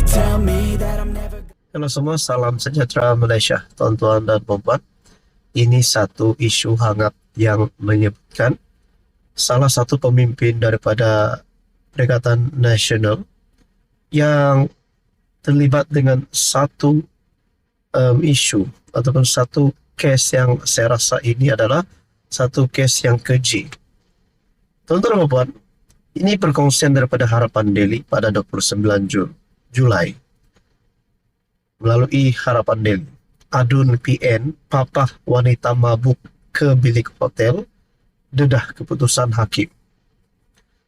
They tell me that I'm never. Halo semua, salam sejahtera Malaysia, tuan-tuan dan puan-puan. Ini satu isu hangat yang menyebutkan salah satu pemimpin daripada Perikatan Nasional yang terlibat dengan satu isu ataupun satu kes yang saya rasa ini adalah satu kes yang keji. Tuan-tuan dan puan-puan, ini perkongsian daripada Harapan Daily pada 29 Julai. Melalui Harapan Daily, adun PN papah wanita mabuk ke bilik hotel, dedah keputusan hakim.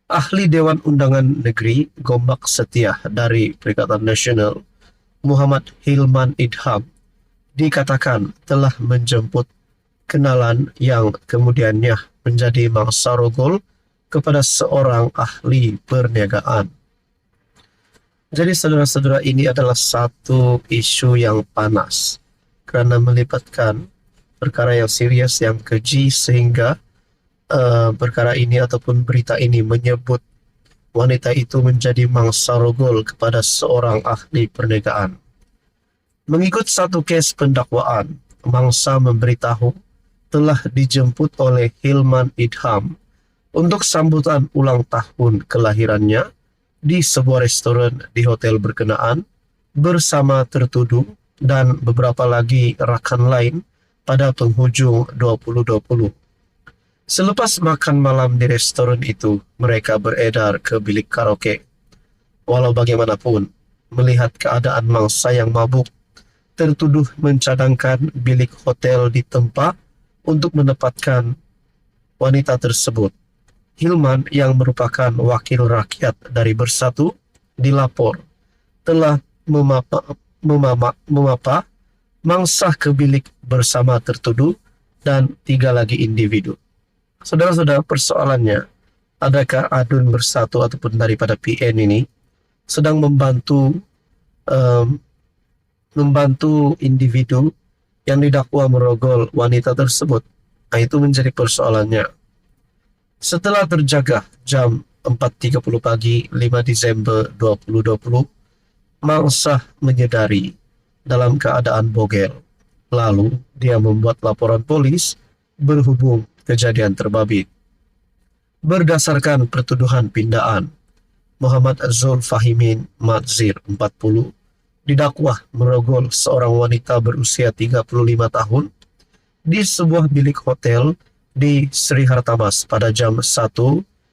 Ahli Dewan Undangan Negeri Gombak Setia dari Perikatan Nasional, Muhammad Hilman Idham, dikatakan telah menjemput kenalan yang kemudiannya menjadi mangsa rogol kepada seorang ahli perniagaan. Jadi saudara-saudara, ini adalah satu isu yang panas kerana melibatkan perkara yang serius, yang keji, sehingga perkara ini ataupun berita ini menyebut wanita itu menjadi mangsa rogol kepada seorang ahli perniagaan. Mengikut satu kes pendakwaan, mangsa memberitahu telah dijemput oleh Hilman Idham untuk sambutan ulang tahun kelahirannya di sebuah restoran di hotel berkenaan bersama tertuduh dan beberapa lagi rakan lain pada penghujung 2020. Selepas makan malam di restoran itu, mereka beredar ke bilik karaoke. Walau bagaimanapun, melihat keadaan mangsa yang mabuk, tertuduh mencadangkan bilik hotel di tempat untuk menempatkan wanita tersebut. Hilman yang merupakan wakil rakyat dari Bersatu dilapor telah memapa mangsa ke bilik bersama tertuduh dan 3 lagi individu. Saudara-saudara, persoalannya, adakah adun Bersatu ataupun daripada PN ini sedang membantu individu yang didakwa merogol wanita tersebut? Nah, itu menjadi persoalannya. Setelah terjaga jam 4.30 pagi 5 Disember 2020, mangsa menyedari dalam keadaan bogel. Lalu dia membuat laporan polis berhubung kejadian terbabit. Berdasarkan pertuduhan pindaan, Muhammad Zul Fahimin Madzir 40 didakwa merogol seorang wanita berusia 35 tahun di sebuah bilik hotel di Sri Hartamas pada jam 1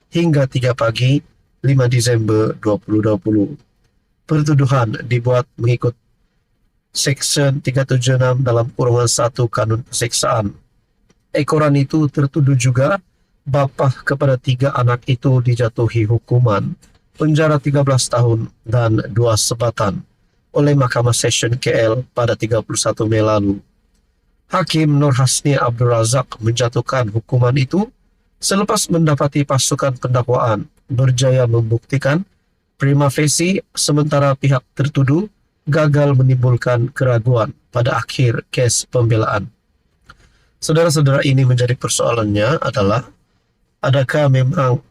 hingga 3 pagi 5 Disember 2020. Pertuduhan dibuat mengikut Seksyen 376 dalam kurungan 1 Kanun Perseksaan. Ekoran itu tertuduh juga bapa kepada 3 anak itu dijatuhi hukuman penjara 13 tahun dan 2 sebatan oleh Mahkamah Session KL pada 31 Mei lalu. Hakim Nur Hasni Abdul Razak menjatuhkan hukuman itu selepas mendapati pasukan pendakwaan berjaya membuktikan prima facie, sementara pihak tertuduh gagal menimbulkan keraguan pada akhir kes pembelaan. Saudara-saudara, ini menjadi persoalannya adalah adakah memang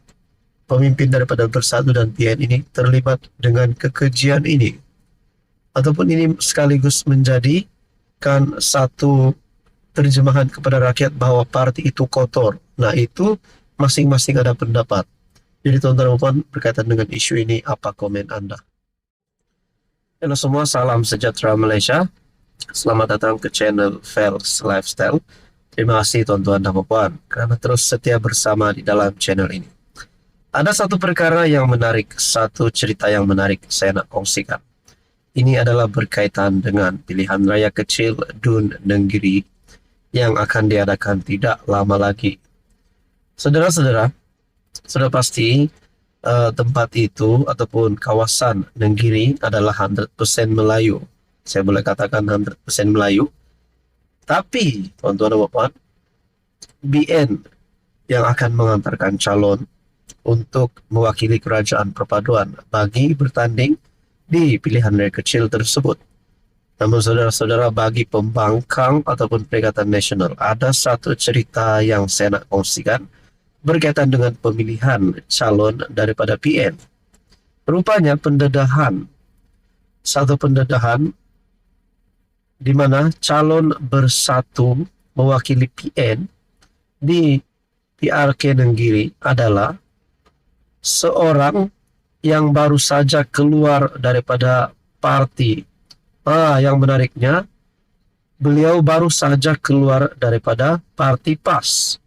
pemimpin daripada Bersatu dan PN ini terlibat dengan kekejian ini, ataupun ini sekaligus menjadikan satu terjemahan kepada rakyat bahwa parti itu kotor. Nah, itu masing-masing ada pendapat. Jadi tuan-tuan dan puan, berkaitan dengan isu ini, apa komen Anda? Halo semua, salam sejahtera Malaysia. Selamat datang ke channel Fels Lifestyle. Terima kasih tuan-tuan dan puan kerana terus setia bersama di dalam channel ini. Ada satu perkara yang menarik, satu cerita yang menarik saya nak kongsikan. Ini adalah berkaitan dengan pilihan raya kecil Dun Nenggiri yang akan diadakan tidak lama lagi. Saudara-saudara, sudah pasti tempat itu ataupun kawasan Nenggiri adalah 100% Melayu. Saya boleh katakan 100% Melayu. Tapi, tuan-tuan dan puan, BN yang akan mengantarkan calon untuk mewakili kerajaan perpaduan bagi bertanding di pilihan raya kecil tersebut. Namun saudara-saudara, bagi pembangkang ataupun Perikatan Nasional, ada satu cerita yang saya nak kongsikan berkaitan dengan pemilihan calon daripada PN. Rupanya pendedahan satu pendedahan di mana calon bersatu mewakili PN di PRK Nenggiri adalah seorang yang baru saja keluar daripada parti. Yang menariknya, beliau baru saja keluar daripada parti PAS.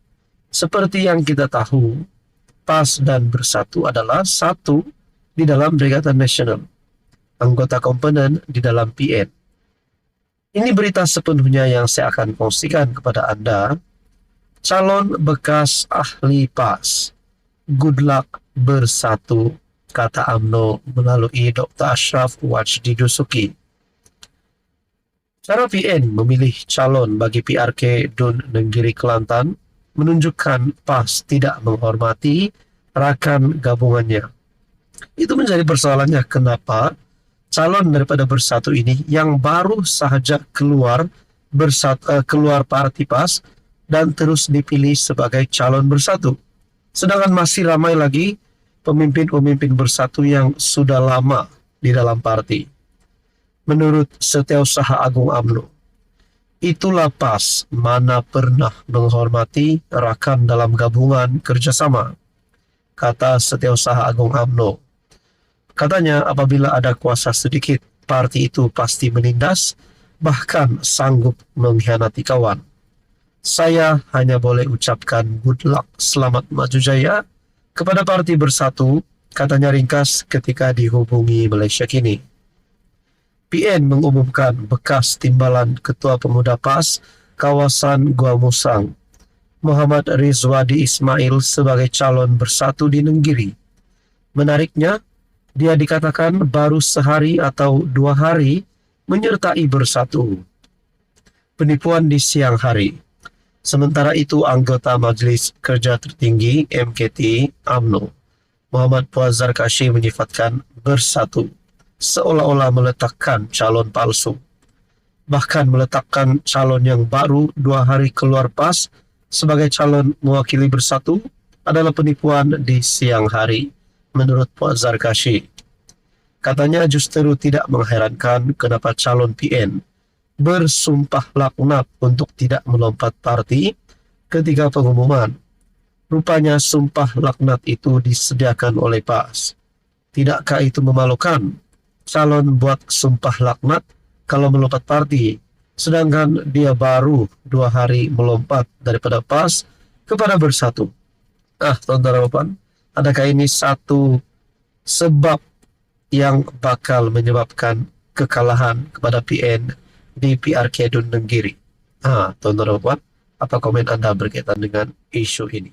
Seperti yang kita tahu, PAS dan Bersatu adalah satu di dalam Brigatan Nasional, anggota komponen di dalam PN. Ini berita sepenuhnya yang saya akan kongsikan kepada Anda. Calon bekas ahli PAS, good luck Bersatu, kata UMNO melalui Dr. Ashraf Wajdi Dusuki. Cara PN memilih calon bagi PRK Dun Nenggiri Kelantan menunjukkan PAS tidak menghormati rakan gabungannya. Itu menjadi persoalannya kenapa calon daripada Bersatu ini yang baru sahaja keluar parti PAS dan terus dipilih sebagai calon Bersatu. Sedangkan masih ramai lagi pemimpin-pemimpin Bersatu yang sudah lama di dalam parti. Menurut Setiausaha Agung UMNO, itulah PAS mana pernah menghormati rakan dalam gabungan kerjasama, kata Setiausaha Agung UMNO. Katanya apabila ada kuasa sedikit, parti itu pasti menindas, bahkan sanggup mengkhianati kawan. Saya hanya boleh ucapkan good luck, selamat maju jaya kepada parti Bersatu, katanya ringkas ketika dihubungi Malaysia Kini. PN mengumumkan bekas timbalan Ketua Pemuda PAS kawasan Gua Musang, Muhammad Rizwadi Ismail sebagai calon Bersatu di Nenggiri. Menariknya, dia dikatakan baru sehari atau 2 hari menyertai Bersatu. Penipuan di siang hari. Sementara itu, anggota Majelis Kerja Tertinggi MKT UMNO, Muhammad Puazar Kashi menyifatkan Bersatu seolah-olah meletakkan calon palsu. Bahkan meletakkan calon yang baru 2 hari keluar PAS sebagai calon mewakili Bersatu adalah penipuan di siang hari, menurut Puazar Kashi. Katanya justru tidak mengherankan kenapa calon PN bersumpah laknat untuk tidak melompat parti ketika pengumuman. Rupanya sumpah laknat itu disediakan oleh PAS. Tidakkah itu memalukan? Calon buat sumpah laknat kalau melompat parti, sedangkan dia baru 2 hari melompat daripada PAS kepada Bersatu. Tuan-tuan, adakah ini satu sebab yang bakal menyebabkan kekalahan kepada PN di PRK Dun Nenggiri? Tuan-tuan, apa komen Anda berkaitan dengan isu ini?